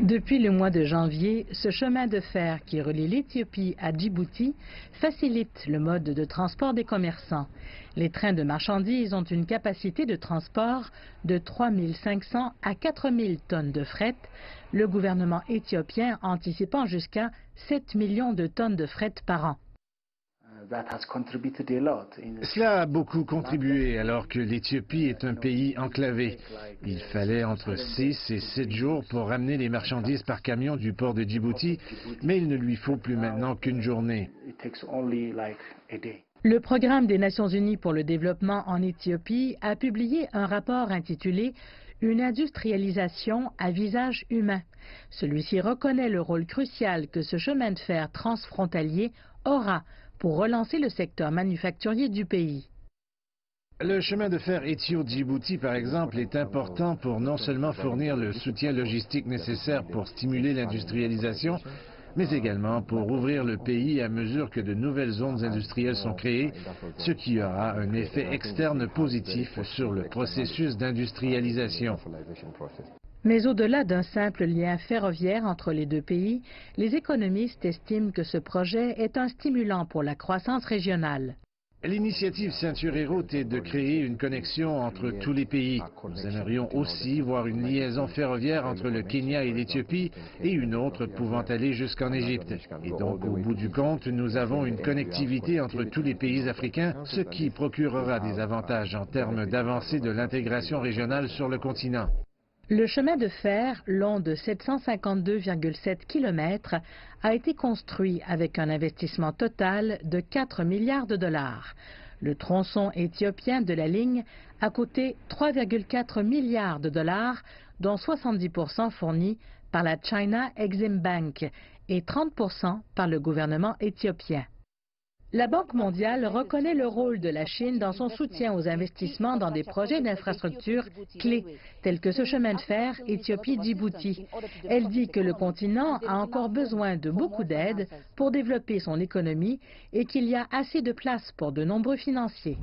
Depuis le mois de janvier, ce chemin de fer qui relie l'Éthiopie à Djibouti facilite le mode de transport des commerçants. Les trains de marchandises ont une capacité de transport de 3 500 à 4 000 tonnes de fret, le gouvernement éthiopien anticipant jusqu'à 7 millions de tonnes de fret par an. Cela a beaucoup contribué alors que l'Éthiopie est un pays enclavé. Il fallait entre 6 et 7 jours pour ramener les marchandises par camion du port de Djibouti, mais il ne lui faut plus maintenant qu'une journée. Le Programme des Nations Unies pour le développement en Éthiopie a publié un rapport intitulé « Une industrialisation à visage humain ». Celui-ci reconnaît le rôle crucial que ce chemin de fer transfrontalier aura pour relancer le secteur manufacturier du pays. Le chemin de fer Éthio-Djibouti, par exemple, est important pour non seulement fournir le soutien logistique nécessaire pour stimuler l'industrialisation, mais également pour ouvrir le pays à mesure que de nouvelles zones industrielles sont créées, ce qui aura un effet externe positif sur le processus d'industrialisation. Mais au-delà d'un simple lien ferroviaire entre les deux pays, les économistes estiment que ce projet est un stimulant pour la croissance régionale. L'initiative Ceinture et Route est de créer une connexion entre tous les pays. Nous aimerions aussi voir une liaison ferroviaire entre le Kenya et l'Éthiopie et une autre pouvant aller jusqu'en Égypte. Et donc, au bout du compte, nous avons une connectivité entre tous les pays africains, ce qui procurera des avantages en termes d'avancée de l'intégration régionale sur le continent. Le chemin de fer, long de 752,7 km, a été construit avec un investissement total de 4 milliards de dollars. Le tronçon éthiopien de la ligne a coûté 3,4 milliards de dollars, dont 70% fournis par la China Exim Bank et 30% par le gouvernement éthiopien. La Banque mondiale reconnaît le rôle de la Chine dans son soutien aux investissements dans des projets d'infrastructures clés, tels que ce chemin de fer Éthiopie-Djibouti. Elle dit que le continent a encore besoin de beaucoup d'aide pour développer son économie et qu'il y a assez de place pour de nombreux financiers.